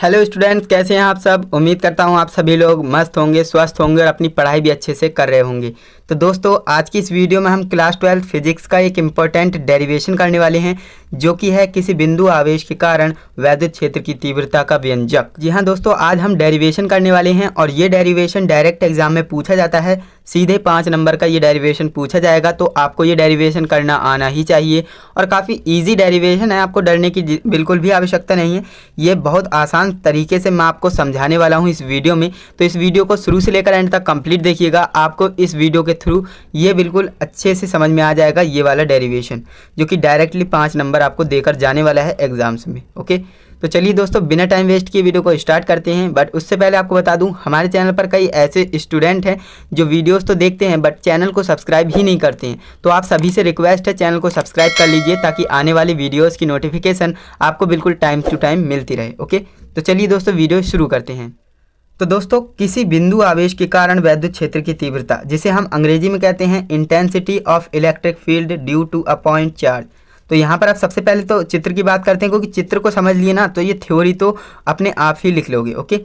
Hello students, कैसे हैं आप सब। उम्मीद करता हूं आप सभी लोग मस्त होंगे, स्वस्थ होंगे और अपनी पढ़ाई भी अच्छे से कर रहे होंगे। तो दोस्तों, आज की इस वीडियो में हम क्लास 12 फिजिक्स का एक इम्पोर्टेंट डेरिवेशन करने वाले हैं, जो कि है किसी बिंदु आवेश के कारण वैद्युत क्षेत्र की तीव्रता का व्यंजक। जी हाँ दोस्तों, आज हम डेरिवेशन करने वाले हैं और ये डेरिवेशन डायरेक्ट एग्जाम में पूछा जाता है। सीधे 5 नंबर का ये डेरिवेशन पूछा जाएगा, तो आपको ये डेरिवेशन करना आना ही चाहिए। और काफ़ी ईजी डेरिवेशन है, आपको डरने की बिल्कुल भी आवश्यकता नहीं है। ये बहुत आसान तरीके से मैं आपको समझाने वाला हूँ इस वीडियो में। तो इस वीडियो को शुरू से लेकर एंड तक कंप्लीट देखिएगा। आपको इस वीडियो के थ्रू ये बिल्कुल अच्छे से समझ में आ जाएगा ये वाला डेरिवेशन, जो कि डायरेक्टली 5 नंबर आपको देकर जाने वाला है एग्जाम्स में। ओके, तो चलिए दोस्तों, बिना टाइम वेस्ट किए वीडियो को स्टार्ट करते हैं। बट उससे पहले आपको बता दूं, हमारे चैनल पर कई ऐसे स्टूडेंट हैं जो वीडियोस तो देखते हैं बट चैनल को सब्सक्राइब ही नहीं करते हैं। तो आप सभी से रिक्वेस्ट है, चैनल को सब्सक्राइब कर लीजिए ताकि आने वाली वीडियोस की नोटिफिकेशन आपको बिल्कुल टाइम टू टाइम मिलती रहे। ओके, तो चलिए दोस्तों, वीडियो शुरू करते हैं। तो दोस्तों, किसी बिंदु आवेश के कारण वैद्युत क्षेत्र की तीव्रता, जिसे हम अंग्रेजी में कहते हैं intensity of electric field due to a point charge. तो यहाँ पर आप सबसे पहले तो चित्र की बात करते हैं, क्योंकि चित्र को समझ लिए ना तो ये थ्योरी तो अपने आप ही लिख लोगे। ओके,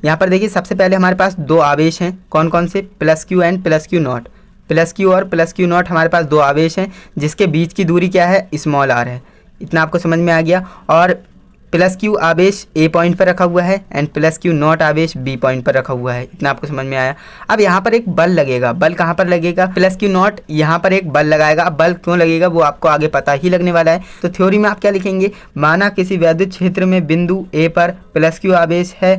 यहाँ पर देखिए, सबसे पहले हमारे पास दो आवेश हैं। कौन कौन से? Plus Q and plus Q not. Plus Q और प्लस क्यू नॉट हमारे पास दो आवेश हैं, जिसके बीच की दूरी क्या है? स्मॉल आर है। इतना आपको समझ में आ गया। और प्लस क्यू आवेश ए पॉइंट पर रखा हुआ है एंड प्लस क्यू नॉट आवेश बी पॉइंट पर रखा हुआ है। इतना आपको समझ में आया। अब यहाँ पर एक बल लगेगा। बल कहाँ पर लगेगा? प्लस क्यू नॉट यहाँ पर एक बल लगाएगा। अब बल क्यों लगेगा वो आपको आगे पता ही लगने वाला है। तो थ्योरी में आप क्या लिखेंगे? माना किसी वैद्युत क्षेत्र में बिंदु ए पर प्लस क्यू आवेश है।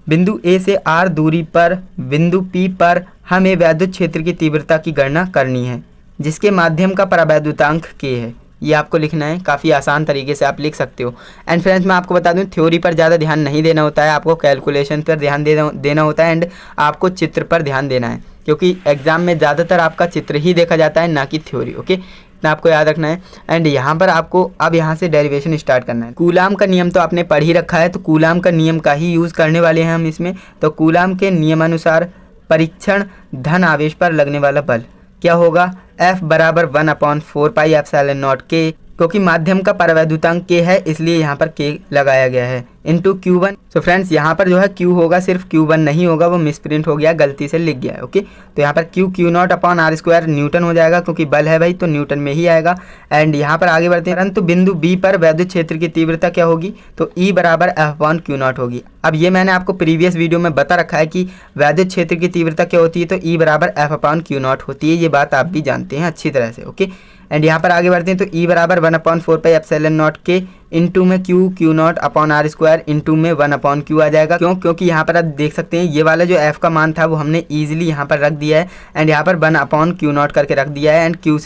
बिंदु ए से आर दूरी पर बिंदु पी पर हमें वैद्युत क्षेत्र की तीव्रता की गणना करनी है, जिसके माध्यम का परावैद्युतांक के है। ये आपको लिखना है। काफ़ी आसान तरीके से आप लिख सकते हो। एंड फ्रेंड्स, मैं आपको बता दूं, थ्योरी पर ज़्यादा ध्यान नहीं देना होता है, आपको कैलकुलेशन पर ध्यान देना होता है एंड आपको चित्र पर ध्यान देना है, क्योंकि एग्जाम में ज़्यादातर आपका चित्र ही देखा जाता है, ना कि थ्योरी। ओके, इतना आपको याद रखना है। एंड यहाँ पर आपको अब यहाँ से डेरिवेशन स्टार्ट करना है। कूलाम का नियम तो आपने पढ़ ही रखा है, तो कूलाम का नियम का ही यूज़ करने वाले हैं हम इसमें। तो कूलाम के नियमानुसार परीक्षण धन आवेश पर लगने वाला बल क्या होगा? F बराबर 1/4 पाई एप्सिलॉन नॉट के, क्योंकि माध्यम का परावैद्युतांक के है इसलिए यहाँ पर के लगाया गया है, इंटू Q1। सो फ्रेंड्स, यहाँ पर जो है Q होगा, सिर्फ Q1 नहीं होगा, वो मिसप्रिंट हो गया, गलती से लिख गया है। ओके, तो यहाँ पर Q0/r² न्यूटन हो जाएगा, क्योंकि बल है भाई तो न्यूटन में ही आएगा। एंड यहाँ पर आगे बढ़ते हैं। परंतु बिंदु B पर वैद्युत क्षेत्र की तीव्रता क्या होगी? तो E बराबर F/Q0 होगी। अब ये मैंने आपको प्रीवियस वीडियो में बता रखा है कि वैद्युत क्षेत्र की तीव्रता क्या होती है, तो E बराबर F/Q0 होती है। ये बात आप भी जानते हैं अच्छी तरह से। ओके, एंड यहाँ पर आगे बढ़ते हैं। तो E बराबर 1/4 पाई एप्सिलॉन नॉट के इंटू में Q0/r² इंटू में 1/Q आ जाएगा। क्यों? क्योंकि यहाँ पर आप देख सकते हैं ये वाला जो F का मान था वो हमने ईजिली यहाँ पर रख दिया है एंड यहाँ पर 1/Q0 करके रख दिया है। एंड Q0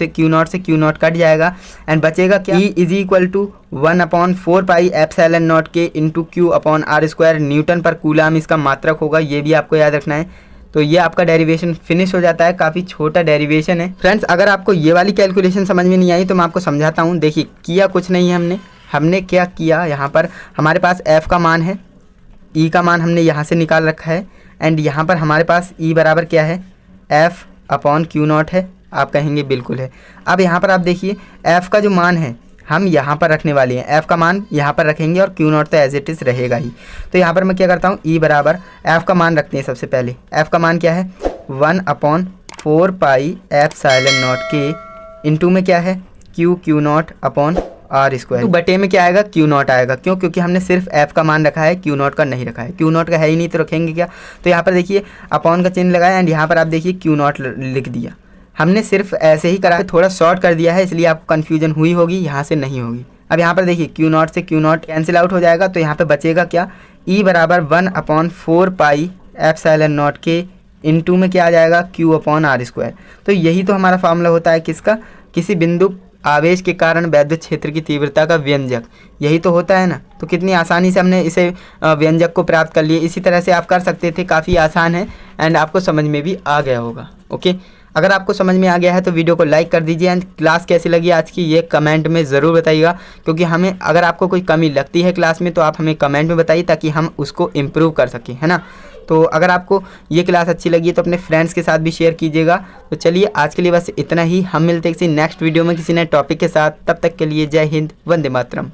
से Q0 कट जाएगा एंड बचेगा क्या? E is equal to 1/4 pi epsilon naught के इंटू Q/r²। न्यूटन पर कूलाम इसका मात्रक होगा, ये भी आपको याद रखना है। तो ये आपका डेरिवेशन फिनिश हो जाता है। काफ़ी छोटा डेरिवेशन है फ्रेंड्स। अगर आपको ये वाली कैलकुलेशन समझ में नहीं आई तो मैं आपको समझाता हूँ। देखिए, किया कुछ नहीं है हमने क्या किया, यहाँ पर हमारे पास F का मान है, E का मान हमने यहाँ से निकाल रखा है एंड यहाँ पर हमारे पास E बराबर क्या है? F/Q0 है। आप कहेंगे बिल्कुल है। अब यहाँ पर आप देखिए, F का जो मान है हम यहाँ पर रखने वाले हैं। F का मान यहाँ पर रखेंगे और Q0 तो एज इट इज़ रहेगा ही। तो यहाँ पर मैं क्या करता हूँ, E बराबर F का मान रखते हैं सबसे पहले। F का मान क्या है? 1/4 पाई एप्सिलॉन नॉट के इंटू में क्या है? Q0/r²। तो बटे में क्या आएगा? Q0 आएगा। क्यों? क्योंकि हमने सिर्फ F का मान रखा है, Q0 का नहीं रखा है। Q0 का है ही नहीं तो रखेंगे क्या? तो यहाँ पर देखिए अपॉन का चिन्ह लगाया एंड यहाँ पर आप देखिए Q0 लिख दिया। हमने सिर्फ ऐसे ही करा, थोड़ा शॉर्ट कर दिया है, इसलिए आपको कन्फ्यूजन हुई होगी, यहाँ से नहीं होगी। अब यहाँ पर देखिए Q0 से Q0 कैंसिल आउट हो जाएगा, तो यहाँ पे बचेगा क्या? E बराबर 1/4 पाई एप्सिलॉन नॉट के इंटू में क्या आ जाएगा? Q/r²। तो यही तो हमारा फार्मूला होता है किसका? किसी बिंदु आवेश के कारण वैद्युत क्षेत्र की तीव्रता का व्यंजक। यही तो होता है ना। तो कितनी आसानी से हमने इसे व्यंजक को प्राप्त कर लिए। इसी तरह से आप कर सकते थे, काफ़ी आसान है एंड आपको समझ में भी आ गया होगा। ओके, अगर आपको समझ में आ गया है तो वीडियो को लाइक कर दीजिए एंड क्लास कैसी लगी आज की ये कमेंट में ज़रूर बताइएगा, क्योंकि हमें अगर आपको कोई कमी लगती है क्लास में तो आप हमें कमेंट में बताइए ताकि हम उसको इम्प्रूव कर सकें, है ना। तो अगर आपको ये क्लास अच्छी लगी तो अपने फ्रेंड्स के साथ भी शेयर कीजिएगा। तो चलिए आज के लिए बस इतना ही। हम मिलते हैं किसी नेक्स्ट वीडियो में किसी नए टॉपिक के साथ। तब तक के लिए जय हिंद, वंदे मातरम।